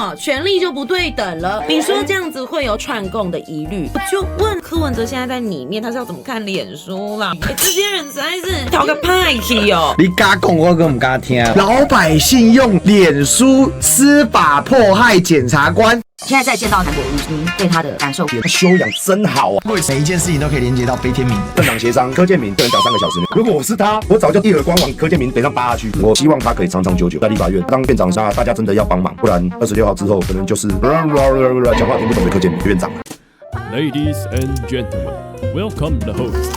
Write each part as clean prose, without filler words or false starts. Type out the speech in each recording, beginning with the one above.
托，权力就不对等了。你说这样子会有串供的疑虑，我就问柯文哲现在在里面，他是要怎么看脸书啦？这些人实在是讨个派气哦！你敢讲，我更唔敢听。老百姓用脸书司法迫害检察官。现在见到韩国瑜，您对他的感受？修养真好啊！每一件事情都可以连接到飞天明。政党协商，柯建铭不能讲3个小时。如果我是他，我早就一耳光往柯建铭北上扒下去。我希望他可以长长久久在立法院当院长杀，大家真的要帮忙，不然26号之后可能就是讲话听不懂的柯建铭院长。Ladies and gentlemen, welcome the host.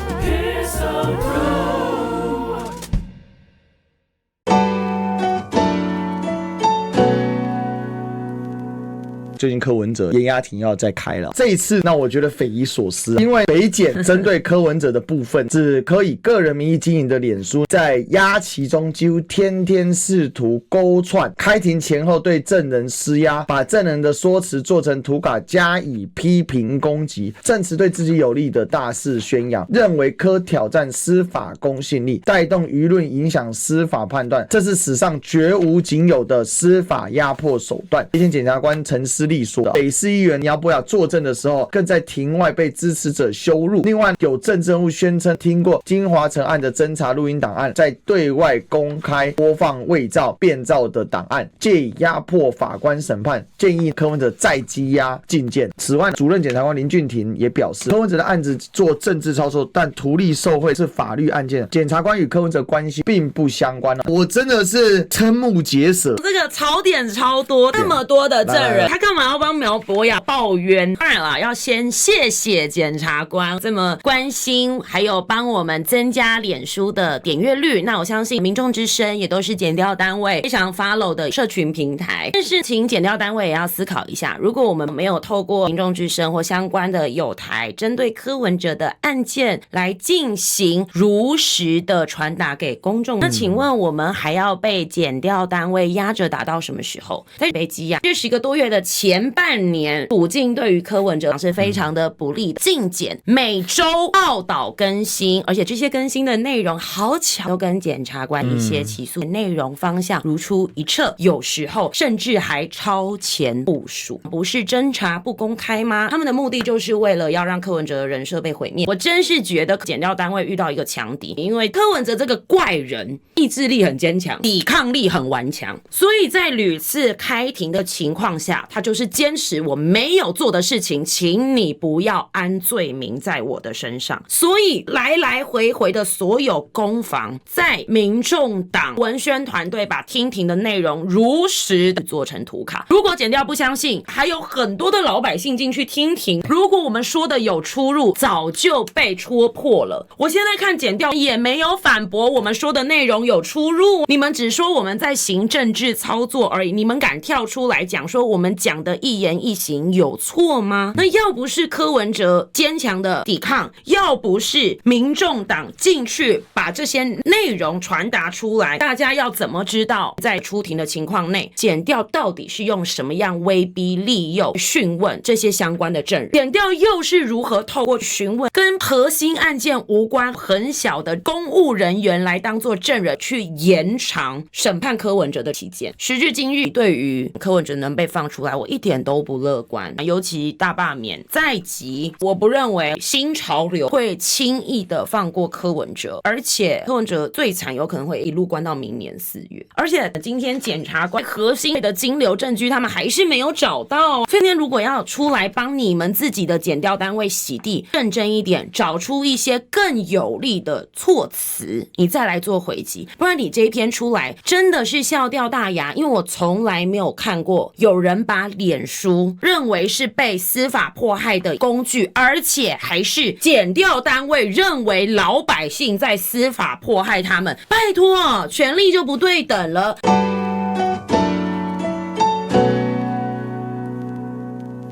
最近柯文哲严押庭要再开了，这一次那我觉得匪夷所思，因为北检针对柯文哲的部分只可以个人名义经营的脸书，在押期中几乎天天试图勾串，开庭前后对证人施压，把证人的说辞做成图卡加以批评攻击，证词对自己有利的大肆宣扬，认为柯挑战司法公信力，带动舆论影响司法判断，这是史上绝无仅有的司法压迫手段。今天检察官陈思立说的，北市议员姚博雅作证的时候，更在庭外被支持者羞辱。另外，有政治人物宣称听过金华城案的侦查录音档案，在对外公开播放伪造、变造的档案，借以压迫法官审判，建议柯文哲再羁押禁见。此外，主任检察官林俊廷也表示，柯文哲的案子做政治操作，但图利受贿是法律案件，检察官与柯文哲关系并不相关。我真的是瞠目结舌，这个槽点超多，那么多的证人，他干嘛要帮苗博雅抱冤？当然啦，要先谢谢检察官这么关心，还有帮我们增加脸书的点阅率。那我相信民众之声也都是检调单位非常 follow 的社群平台，但是请检调单位也要思考一下，如果我们没有透过民众之声或相关的友台，针对柯文哲的案件来进行如实的传达给公众，那请问我们还要被检调单位压着打到什么时候？在北基啊，这10个多月的前半年，处境对于柯文哲是非常的不利的。进检每周报道更新，而且这些更新的内容好巧都跟检察官一些起诉内容方向如出一辙，有时候甚至还超前部署。不是侦查不公开吗？他们的目的就是为了要让柯文哲的人设被毁灭。我真是觉得检调单位遇到一个强敌，因为柯文哲这个怪人意志力很坚强，抵抗力很顽强，所以在屡次开庭的情况下，他就是坚持我没有做的事情，请你不要安罪名在我的身上。所以来来回回的所有攻防，在民众党文宣团队把听庭的内容如实的做成图卡。如果检调不相信，还有很多的老百姓进去听庭，如果我们说的有出入，早就被戳破了。我现在看检调也没有反驳我们说的内容有出入，你们只说我们在行政治操作而已，你们敢跳出来讲说我们讲的一言一行有错吗？那要不是柯文哲坚强的抵抗，要不是民众党进去把这些内容传达出来，大家要怎么知道在出庭的情况内，检调到底是用什么样威逼利诱讯问这些相关的证人，检调又是如何透过询问跟核心案件无关很小的公务人员来当作证人，去延长审判柯文哲的期间。时至今日，对于柯文哲能被放出来，我一点都不乐观。尤其大罢免在即，我不认为新潮流会轻易的放过柯文哲，而且柯文哲最惨有可能会一路关到明年4月。而且今天检察官核心的金流证据他们还是没有找到，所以今天如果要出来帮你们自己的检调单位洗地，认真一点，找出一些更有力的措辞，你再来做回击，不然你这一篇出来真的是笑掉大牙。因为我从来没有看过有人把脸书认为是被司法迫害的工具，而且还是检调单位认为老百姓在司法迫害他们。拜托，权力就不对等了。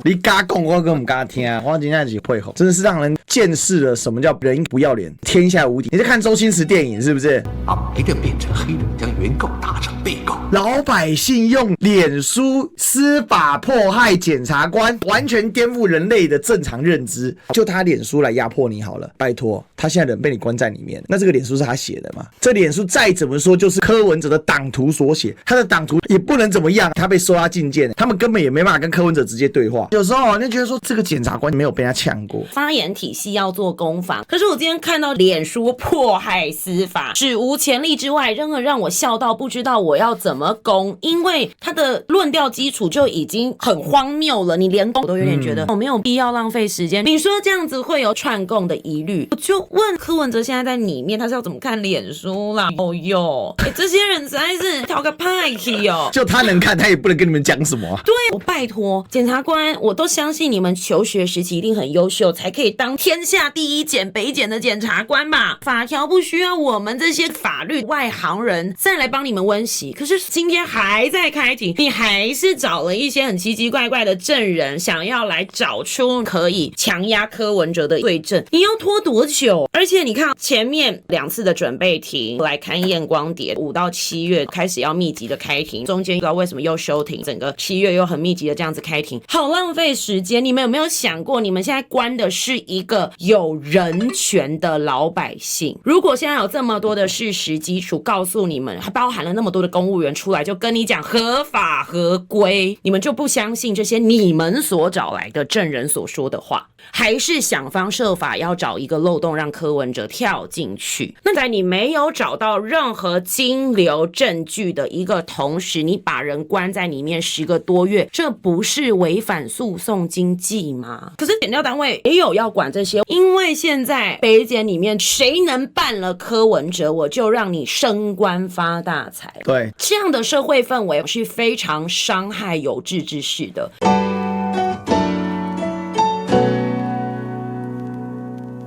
你敢讲我跟我们敢听，我今天是佩服，真的是让人见识了什么叫人不要脸，天下无敌。你在看周星驰电影是不是？白的变成黑的，将原告打成被告。老百姓用脸书司法迫害检察官，完全颠覆人类的正常认知。就他脸书来压迫你好了，拜托，他现在人被你关在里面，那这个脸书是他写的吗？这脸书再怎么说就是柯文哲的党徒所写，他的党徒也不能怎么样，他被收押禁见，他们根本也没办法跟柯文哲直接对话。有时候就觉得说这个检察官没有被他呛过，发言体系要做攻防。可是我今天看到脸书迫害司法，史无前例之外，真的让我笑到不知道我要怎么攻，因为他的论调基础就已经很荒谬了，你连攻我都有点觉得我没有必要浪费时间。你说这样子会有串供的疑虑，我就问柯文哲现在在里面，他是要怎么看脸书啦？哦哟，这些人实在是讨个派气哦。就他能看，他也不能跟你们讲什么啊。对，我拜托检察官，我都相信你们求学时期一定很优秀，才可以当天下第一检北检的检察官吧？法条不需要我们这些法律外行人再来帮你们温习。可是今天还在开庭，你还是找了一些很奇奇怪怪的证人，想要来找出可以强压柯文哲的罪证，你要拖多久？而且你看前面2次的准备庭来勘验光碟，5到7月开始要密集的开庭，中间不知道为什么又休庭，整个7月又很密集的这样子开庭，好浪费时间。你们有没有想过，你们现在关的是一个有人权的老百姓？如果现在有这么多的事实基础告诉你们，还包含了那么多的公务员出来就跟你讲合法合规，你们就不相信这些你们所找来的证人所说的话，还是想方设法要找一个漏洞让柯文哲跳进去？那在你没有找到任何金流证据的一个同时，你把人关在里面10个多月，这不是违反诉讼经济吗？可是检调单位也有要管这些，因为现在北检里面谁能办了柯文哲，我就让你升官发大财。对，这样的社会氛围是非常伤害有志之士的。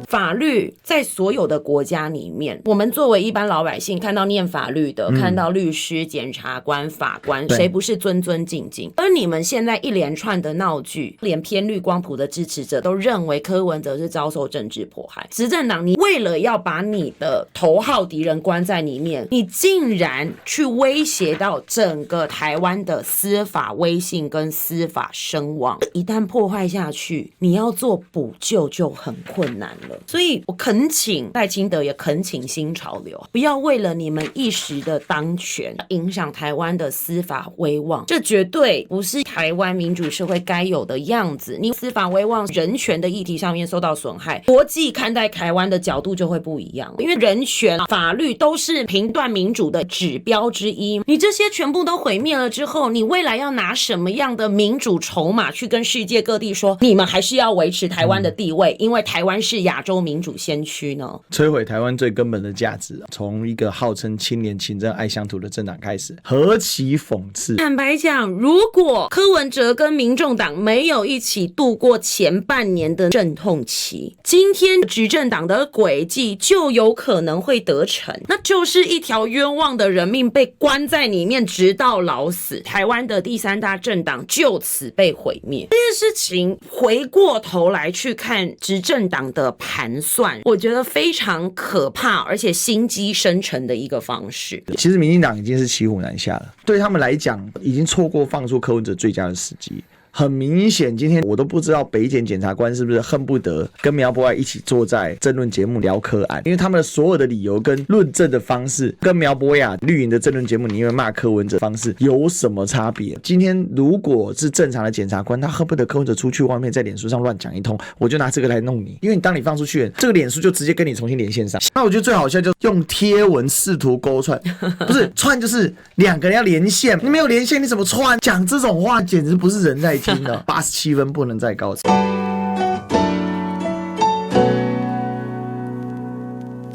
法律在所有的国家里面，我们作为一般老百姓看到念法律的，看到律师、检察官、法官，谁不是尊尊敬敬？而你们现在一连串的闹剧，连偏绿光谱的支持者都认为柯文哲是遭受政治迫害。执政党，你为了要把你的头号敌人关在里面，你竟然去威胁到整个台湾的司法威信跟司法声望，一旦破坏下去，你要做补救就很困难了。所以我恳请赖清德，也恳请新潮流，不要为了你们一时的当权影响台湾的司法威望，这绝对不是台湾民主社会该有的样子。你司法威望、人权的议题上面受到损害，国际看待台湾的角度就会不一样，因为人权、法律都是评断民主的指标之一。你这些全部都毁灭了之后，你未来要拿什么样的民主筹码去跟世界各地说，你们还是要维持台湾的地位，因为台湾是亚洲民主先驱呢？摧毁台湾最根本的价值，从一个号称青年勤政爱乡土的政党开始，何其讽刺！坦白讲，如果柯文哲跟民众党没有一起度过前半年的阵痛期，今天执政党的轨迹就有可能会得逞，那就是一条冤枉的人命被关在里面直到老死，台湾的第3大政党就此被毁灭。这件事情回过头来去看执政党的盘算，我觉得非常可怕，而且心机深沉的一个方式。其实民进党已经是骑虎难下了，对他们来讲，已经错过放出柯文哲最佳的时机。很明显，今天我都不知道北检检察官是不是恨不得跟苗博雅一起坐在政论节目聊柯案，因为他们的所有的理由跟论证的方式，跟苗博雅绿营的政论节目你因为骂柯文哲方式有什么差别？今天如果是正常的检察官，他恨不得柯文哲出去外面在脸书上乱讲一通，我就拿这个来弄你，因为当你放出去，这个脸书就直接跟你重新连线上。那我觉得最好笑就是用贴文试图勾串，不是串就是2个人要连线，你没有连线你怎么串？讲这种话简直不是人在听的，87分不能再高潮。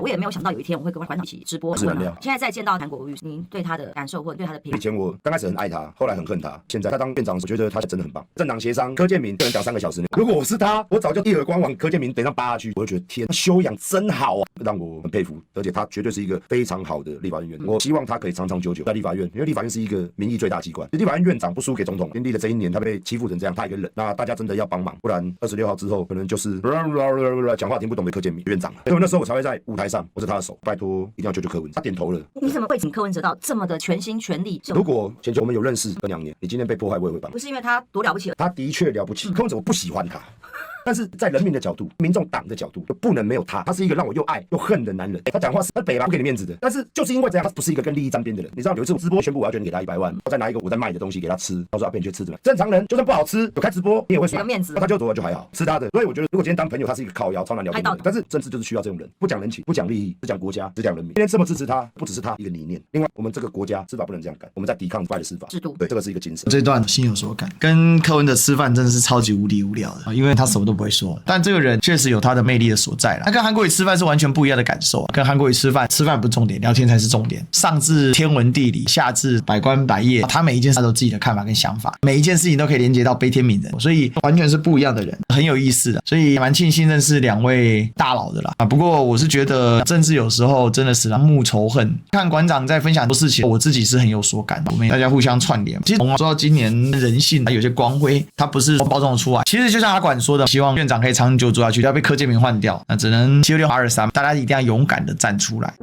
我也没有想到有一天我会跟馆长一起直播。是能量。现在再见到韩国瑜，您对他的感受或者对他的评价？以前我刚开始很爱他，后来很恨他，现在他当院长，我觉得他真的很棒。政党协商，柯建铭一个人讲3个小时，如果我是他，我早就一耳光往柯建铭脸上扒下去，我就觉得天，修养真好啊，让我很佩服。而且他绝对是一个非常好的立法院院长，我希望他可以长长久久在立法院，因为立法院是一个民意最大机关。立法院院长不输给总统，经历了这一年他被欺负成这样，他一个人，那大家真的要帮忙，不然26号之后可能就是讲话听不懂的柯建铭院长。所以那时候我才会在舞台上，我是他的手，拜托一定要救救柯文哲。他点头了。你怎么会请柯文哲到这么的全心全力？如果前我们有认识2年，你今天被迫害我也会帮。不是因为他多了不起了，他的确了不起，柯文哲我不喜欢他。但是在人民的角度，民众党的角度，就不能没有他。他是一个让我又爱又恨的男人。他讲话是北吧不给你面子的，但是就是因为这样，他不是一个跟利益沾边的人。你知道有一次我直播宣布我要捐给他100万，我再拿一个我在卖的东西给他吃，他说阿扁你去吃怎么样？正常人就算不好吃，有开直播你也会说面子，他就走就还好，吃他的。所以我觉得如果今天当朋友，他是一个靠腰超难聊天的人，但是政治就是需要这种人，不讲人情，不讲利益，只讲国家，只讲人民。今天这么支持他，不只是他一个理念，另外我们这个国家司法不能这样干，我们在抵抗坏的司法制度，对，这个是一个精神。这段心有所感，跟柯文哲吃饭真的是超级无敌无聊的，因为他什么都不会说，但这个人确实有他的魅力的所在啦。他跟韩国瑜吃饭是完全不一样的感受跟韩国瑜吃饭不是重点，聊天才是重点。上至天文地理，下至百官百业，他每一件事都有自己的看法跟想法，每一件事情都可以连接到悲天悯人，所以完全是不一样的人，很有意思的。所以蛮庆幸认识2位大佬的啦。不过我是觉得政治有时候真的是慕仇恨。看馆长在分享很多事情，我自己是很有所感的。我们大家互相串联。其实说到今年人性有些光辉，他不是包装得出来。其实就像阿管说的，希望院长可以长久做下去，不要被柯建铭换掉，那只能76-83，大家一定要勇敢的站出来。